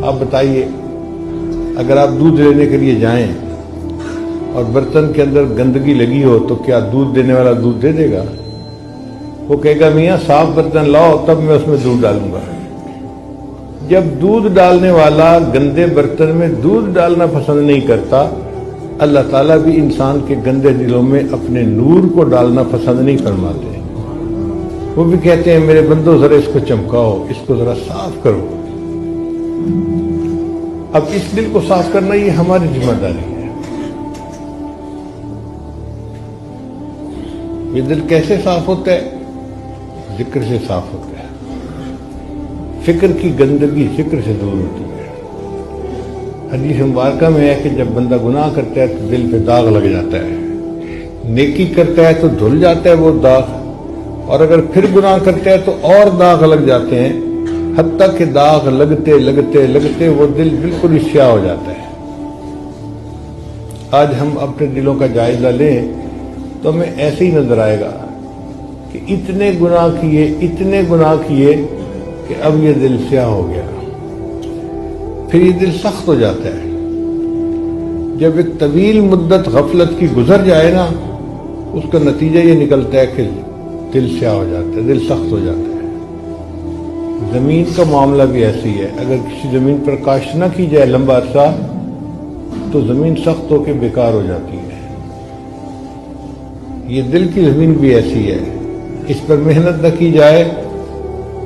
آپ بتائیے، اگر آپ دودھ لینے کے لیے جائیں اور برتن کے اندر گندگی لگی ہو تو کیا دودھ دینے والا دودھ دے دے گا؟ وہ کہے گا میاں صاف برتن لاؤ تب میں اس میں دودھ ڈالوں گا۔ جب دودھ ڈالنے والا گندے برتن میں دودھ ڈالنا پسند نہیں کرتا، اللہ تعالیٰ بھی انسان کے گندے دلوں میں اپنے نور کو ڈالنا پسند نہیں فرماتے۔ وہ بھی کہتے ہیں میرے بندو ذرا اس کو چمکاؤ، اس کو ذرا صاف کرو۔ اب اس دل کو صاف کرنا یہ ہماری ذمہ داری ہے۔ یہ دل کیسے صاف ہوتا ہے؟ ذکر سے صاف ہوتا ہے۔ فکر کی گندگی فکر سے دور ہوتی ہے۔ حدیث مبارکہ میں ہے کہ جب بندہ گناہ کرتا ہے تو دل پہ داغ لگ جاتا ہے، نیکی کرتا ہے تو دھل جاتا ہے وہ داغ، اور اگر پھر گناہ کرتا ہے تو اور داغ لگ جاتے ہیں، حتیٰ کہ داغ لگتے لگتے لگتے وہ دل بالکل ہی سیاہ ہو جاتا ہے۔ آج ہم اپنے دلوں کا جائزہ لیں تو ہمیں ایسے ہی نظر آئے گا کہ اتنے گناہ کیے کہ اب یہ دل سیاہ ہو گیا۔ پھر یہ دل سخت ہو جاتا ہے۔ جب ایک طویل مدت غفلت کی گزر جائے نا، اس کا نتیجہ یہ نکلتا ہے کہ دل سیاہ ہو جاتا ہے، دل سخت ہو جاتا ہے۔ زمین کا معاملہ بھی ایسی ہے، اگر کسی زمین پر کاشت نہ کی جائے لمبا عرصہ تو زمین سخت ہو کے بیکار ہو جاتی ہے۔ یہ دل کی زمین بھی ایسی ہے، اس پر محنت نہ کی جائے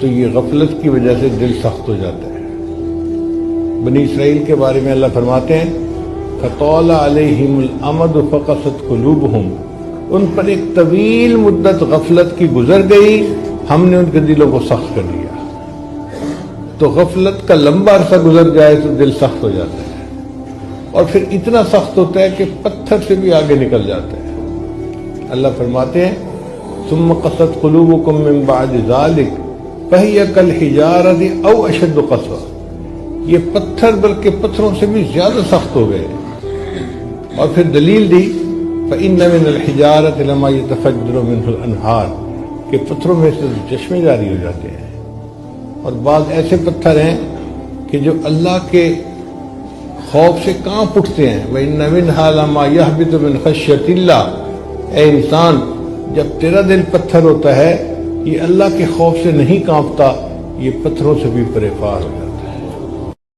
تو یہ غفلت کی وجہ سے دل سخت ہو جاتا ہے۔ بنی اسرائیل کے بارے میں اللہ فرماتے ہیں فَطَالَ عَلَيْهِمُ الْأَمَدُ فَقَسَتْ قُلُوبُهُمْ، ان پر ایک طویل مدت غفلت کی گزر گئی، ہم نے ان کے دلوں کو سخت کر دیا۔ تو غفلت کا لمبا عرصہ گزر جائے تو دل سخت ہو جاتا ہے، اور پھر اتنا سخت ہوتا ہے کہ پتھر سے بھی آگے نکل جاتا ہے۔ اللہ فرماتے ہیں ثُمَّ قَسَتْ قُلُوبُكُم مِّن بَعْدِ ذَلِكَ فَهِيَ كَالْحِجَارَةِ أَوْ أَشَدُّ قَسْوَةً، یہ پتھر بلکہ پتھروں سے بھی زیادہ سخت ہو گئے۔ اور پھر دلیل دی فَإِنَّ مِنَ الْحِجَارَةِ لَمَا يَتَفَجَّرُ مِنْهُ الْأَنْهَارُ، کہ پتھروں میں سے چشمے جاری ہو جاتے ہیں۔ اور بعض ایسے پتھر ہیں کہ جو اللہ کے خوف سے کانپ اٹھتے ہیں۔ وَإِنَّ مِنْهَا لَمَا يَهْبِطُ مِنْ خَشْيَةِ اللَّهِ، اے انسان جب تیرا دل پتھر ہوتا ہے یہ اللہ کے خوف سے نہیں کانپتا، یہ پتھروں سے بھی پرے پار ہوتا ہے۔